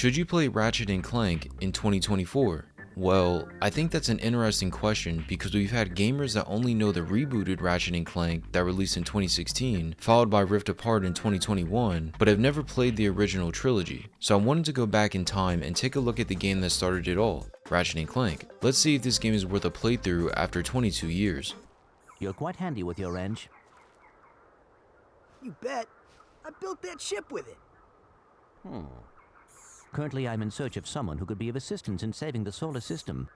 Should you play Ratchet and Clank in 2024? Well, I think that's an interesting question because we've had gamers that only know the rebooted Ratchet and Clank that released in 2016, followed by Rift Apart in 2021, but have never played the original trilogy. So I wanted to go back in time and take a look at the game that started it all, Ratchet and Clank. Let's see if this game is worth a playthrough after 22 years. You're quite handy with your wrench. You bet. I built that ship with it. Currently, I'm in search of someone who could be of assistance in saving the solar system.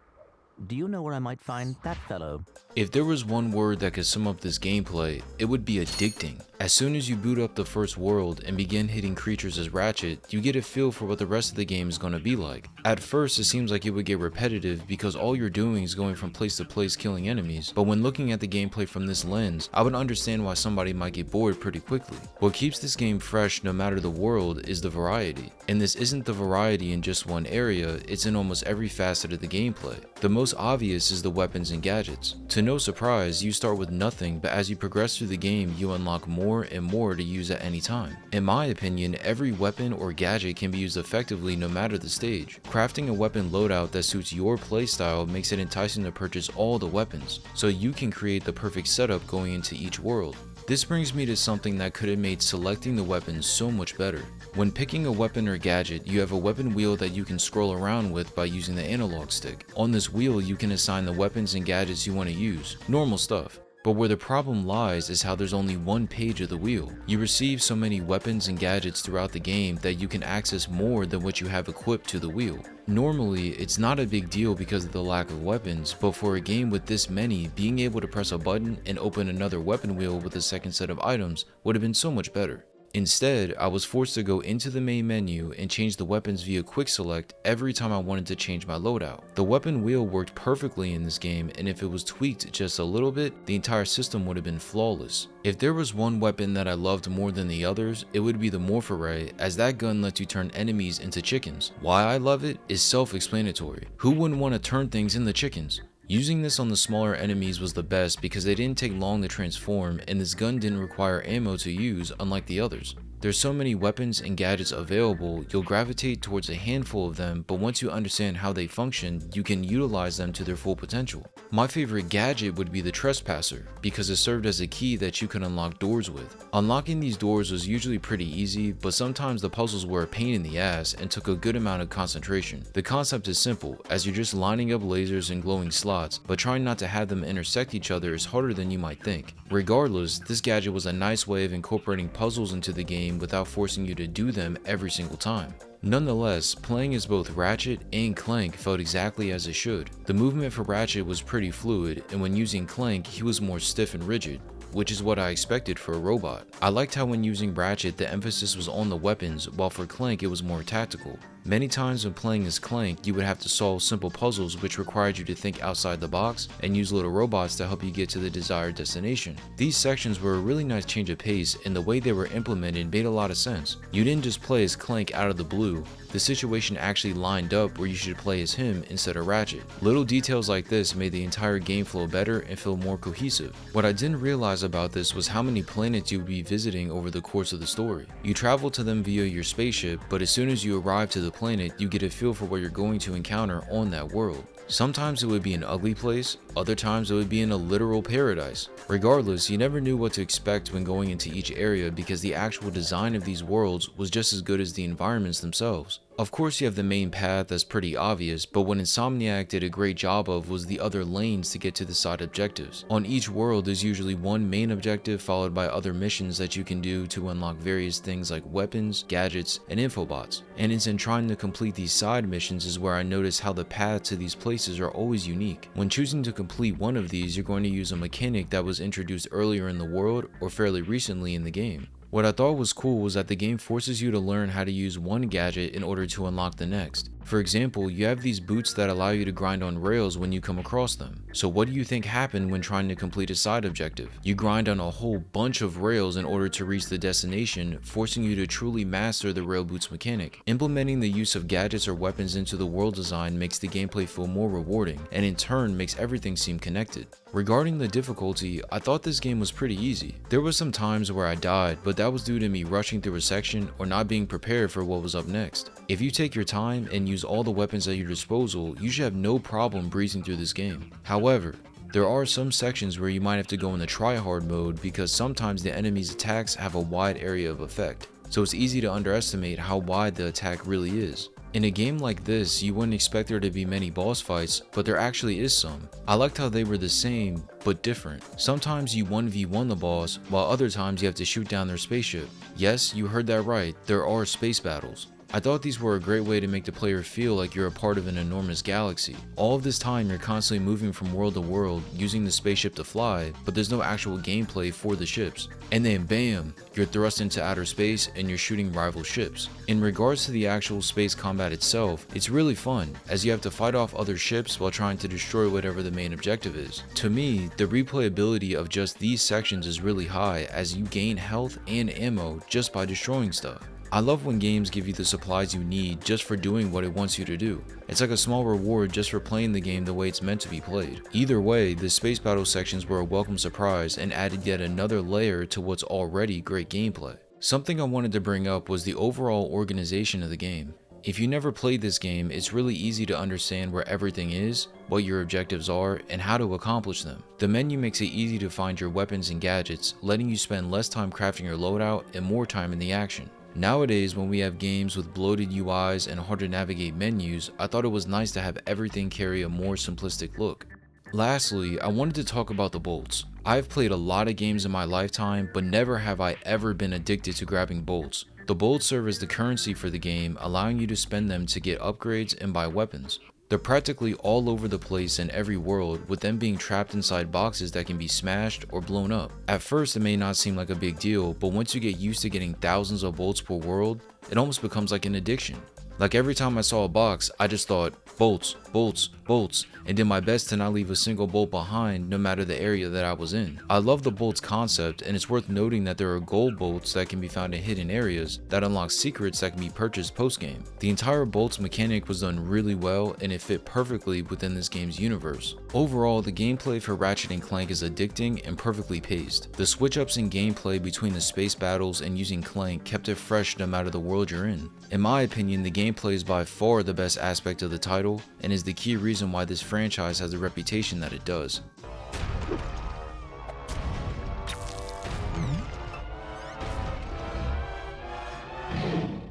Do you know where I might find that fellow? If there was one word that could sum up this gameplay, it would be addicting. As soon as you boot up the first world and begin hitting creatures as Ratchet, you get a feel for what the rest of the game is going to be like. At first, it seems like it would get repetitive because all you're doing is going from place to place killing enemies, but when looking at the gameplay from this lens, I would understand why somebody might get bored pretty quickly. What keeps this game fresh no matter the world is the variety. And this isn't the variety in just one area, it's in almost every facet of the gameplay. The most obvious is the weapons and gadgets. To no surprise, you start with nothing, but as you progress through the game, you unlock more and more to use at any time. In my opinion, every weapon or gadget can be used effectively no matter the stage. Crafting a weapon loadout that suits your playstyle makes it enticing to purchase all the weapons, so you can create the perfect setup going into each world. This brings me to something that could have made selecting the weapons so much better. When picking a weapon or gadget, you have a weapon wheel that you can scroll around with by using the analog stick. On this wheel, you can assign the weapons and gadgets you want to use. Normal stuff. But where the problem lies is how there's only one page of the wheel. You receive so many weapons and gadgets throughout the game that you can access more than what you have equipped to the wheel. Normally, it's not a big deal because of the lack of weapons, but for a game with this many, being able to press a button and open another weapon wheel with a second set of items would have been so much better. Instead, I was forced to go into the main menu and change the weapons via quick select every time I wanted to change my loadout. The weapon wheel worked perfectly in this game, and if it was tweaked just a little bit, the entire system would have been flawless. If there was one weapon that I loved more than the others, it would be the Morph-Ray, as that gun lets you turn enemies into chickens. Why I love it is self-explanatory. Who wouldn't want to turn things into chickens? Using this on the smaller enemies was the best because they didn't take long to transform, and this gun didn't require ammo to use unlike the others. There's so many weapons and gadgets available, you'll gravitate towards a handful of them, but once you understand how they function, you can utilize them to their full potential. My favorite gadget would be the Trespasser, because it served as a key that you could unlock doors with. Unlocking these doors was usually pretty easy, but sometimes the puzzles were a pain in the ass and took a good amount of concentration. The concept is simple, as you're just lining up lasers and glowing slots, but trying not to have them intersect each other is harder than you might think. Regardless, this gadget was a nice way of incorporating puzzles into the game without forcing you to do them every single time. Nonetheless, playing as both Ratchet and Clank felt exactly as it should. The movement for Ratchet was pretty fluid, and when using Clank, he was more stiff and rigid, which is what I expected for a robot. I liked how when using Ratchet, the emphasis was on the weapons, while for Clank it was more tactical. Many times when playing as Clank, you would have to solve simple puzzles which required you to think outside the box and use little robots to help you get to the desired destination. These sections were a really nice change of pace, and the way they were implemented made a lot of sense. You didn't just play as Clank out of the blue, the situation actually lined up where you should play as him instead of Ratchet. Little details like this made the entire game flow better and feel more cohesive. What I didn't realize about this was how many planets you would be visiting over the course of the story. You travel to them via your spaceship, but as soon as you arrive to the planet, you get a feel for what you're going to encounter on that world. Sometimes it would be an ugly place, other times it would be in a literal paradise. Regardless, you never knew what to expect when going into each area because the actual design of these worlds was just as good as the environments themselves. Of course you have the main path that's pretty obvious, but what Insomniac did a great job of was the other lanes to get to the side objectives. On each world there's usually one main objective followed by other missions that you can do to unlock various things like weapons, gadgets, and infobots. And it's in trying to complete these side missions is where I noticed how the paths to these places are always unique. When choosing to complete one of these, you're going to use a mechanic that was introduced earlier in the world or fairly recently in the game. What I thought was cool was that the game forces you to learn how to use one gadget in order to unlock the next. For example, you have these boots that allow you to grind on rails when you come across them. So what do you think happened when trying to complete a side objective? You grind on a whole bunch of rails in order to reach the destination, forcing you to truly master the rail boots mechanic. Implementing the use of gadgets or weapons into the world design makes the gameplay feel more rewarding, and in turn makes everything seem connected. Regarding the difficulty, I thought this game was pretty easy. There were some times where I died, but that was due to me rushing through a section or not being prepared for what was up next. If you take your time and use all the weapons at your disposal, you should have no problem breezing through this game. However, there are some sections where you might have to go in the try-hard mode because sometimes the enemy's attacks have a wide area of effect, so it's easy to underestimate how wide the attack really is. In a game like this, you wouldn't expect there to be many boss fights, but there actually is some. I liked how they were the same, but different. Sometimes you 1v1 the boss, while other times you have to shoot down their spaceship. Yes, you heard that right, there are space battles. I thought these were a great way to make the player feel like you're a part of an enormous galaxy. All of this time you're constantly moving from world to world, using the spaceship to fly, but there's no actual gameplay for the ships. And then bam, you're thrust into outer space and you're shooting rival ships. In regards to the actual space combat itself, it's really fun, as you have to fight off other ships while trying to destroy whatever the main objective is. To me, the replayability of just these sections is really high, as you gain health and ammo just by destroying stuff. I love when games give you the supplies you need just for doing what it wants you to do. It's like a small reward just for playing the game the way it's meant to be played. Either way, the space battle sections were a welcome surprise and added yet another layer to what's already great gameplay. Something I wanted to bring up was the overall organization of the game. If you never played this game, it's really easy to understand where everything is, what your objectives are, and how to accomplish them. The menu makes it easy to find your weapons and gadgets, letting you spend less time crafting your loadout and more time in the action. Nowadays, when we have games with bloated UIs and hard to navigate menus, I thought it was nice to have everything carry a more simplistic look. Lastly, I wanted to talk about the bolts. I've played a lot of games in my lifetime, but never have I ever been addicted to grabbing bolts. The bolts serve as the currency for the game, allowing you to spend them to get upgrades and buy weapons. They're practically all over the place in every world, with them being trapped inside boxes that can be smashed or blown up. At first it may not seem like a big deal, but once you get used to getting thousands of bolts per world, it almost becomes like an addiction. Like every time I saw a box, I just thought, bolts, bolts, bolts, and did my best to not leave a single bolt behind no matter the area that I was in. I love the bolts concept, and it's worth noting that there are gold bolts that can be found in hidden areas that unlock secrets that can be purchased post-game. The entire bolts mechanic was done really well, and it fit perfectly within this game's universe. Overall, the gameplay for Ratchet and Clank is addicting and perfectly paced. The switch-ups in gameplay between the space battles and using Clank kept it fresh no matter the world you're in. In my opinion, the gameplay is by far the best aspect of the title, and is the key reason why this franchise has the reputation that it does.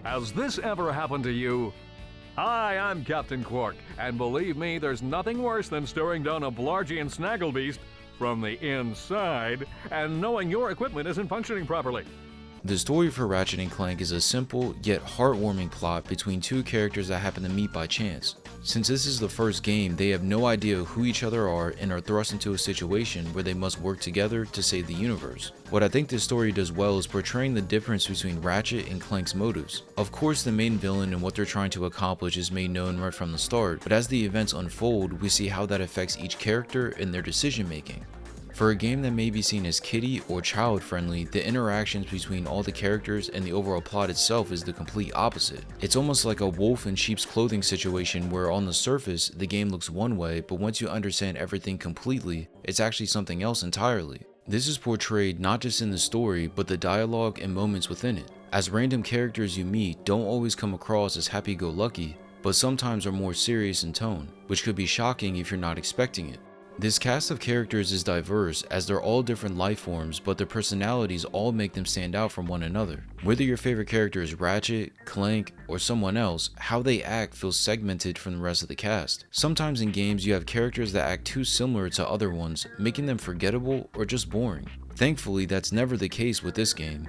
Has this ever happened to you? Hi, I'm Captain Quark, and believe me, there's nothing worse than staring down a Blargian snagglebeast from the inside and knowing your equipment isn't functioning properly. The story for Ratchet and Clank is a simple yet heartwarming plot between two characters that happen to meet by chance. Since this is the first game, they have no idea who each other are and are thrust into a situation where they must work together to save the universe. What I think this story does well is portraying the difference between Ratchet and Clank's motives. Of course, the main villain and what they're trying to accomplish is made known right from the start, but as the events unfold, we see how that affects each character and their decision making. For a game that may be seen as kiddie or child friendly, the interactions between all the characters and the overall plot itself is the complete opposite. It's almost like a wolf in sheep's clothing situation where on the surface the game looks one way, but once you understand everything completely, it's actually something else entirely. This is portrayed not just in the story, but the dialogue and moments within it, as random characters you meet don't always come across as happy-go-lucky, but sometimes are more serious in tone, which could be shocking if you're not expecting it. This cast of characters is diverse, as they're all different life forms, but their personalities all make them stand out from one another. Whether your favorite character is Ratchet, Clank, or someone else, how they act feels segmented from the rest of the cast. Sometimes in games you have characters that act too similar to other ones, making them forgettable or just boring. Thankfully, that's never the case with this game.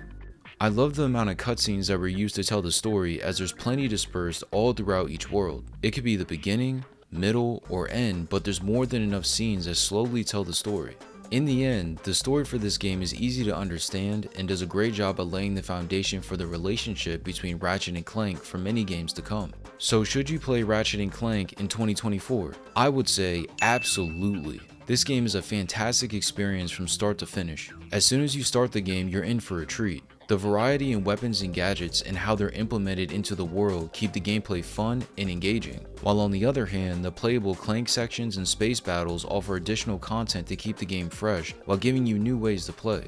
I love the amount of cutscenes that were used to tell the story, as there's plenty dispersed all throughout each world. It could be the beginning, middle, or end, but there's more than enough scenes that slowly tell the story. In the end, the story for this game is easy to understand and does a great job at laying the foundation for the relationship between Ratchet and Clank for many games to come. So should you play Ratchet and Clank in 2024? I would say absolutely. This game is a fantastic experience from start to finish. As soon as you start the game, you're in for a treat. The variety in weapons and gadgets and how they're implemented into the world keep the gameplay fun and engaging, while on the other hand, the playable Clank sections and space battles offer additional content to keep the game fresh while giving you new ways to play.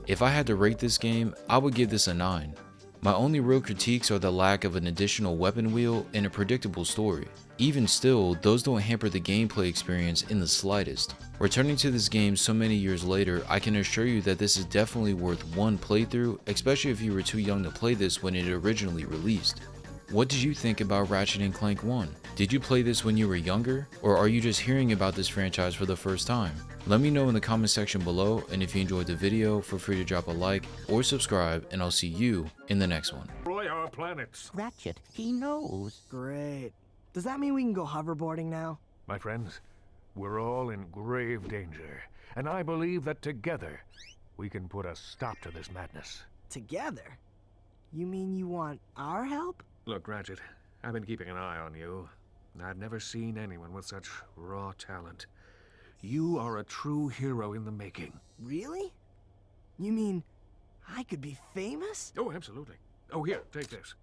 If I had to rate this game, I would give this a 9. My only real critiques are the lack of an additional weapon wheel and a predictable story. Even still, those don't hamper the gameplay experience in the slightest. Returning to this game so many years later, I can assure you that this is definitely worth one playthrough, especially if you were too young to play this when it originally released. What did you think about Ratchet and Clank 1? Did you play this when you were younger, or are you just hearing about this franchise for the first time? Let me know in the comment section below, and if you enjoyed the video, feel free to drop a like or subscribe, and I'll see you in the next one. Destroy our planets. Ratchet, he knows. Great. Does that mean we can go hoverboarding now? My friends, we're all in grave danger, and I believe that together we can put a stop to this madness. Together? You mean you want our help? Look, Ratchet, I've been keeping an eye on you. I've never seen anyone with such raw talent. You are a true hero in the making. Really? You mean I could be famous? Oh, absolutely. Oh, here, take this.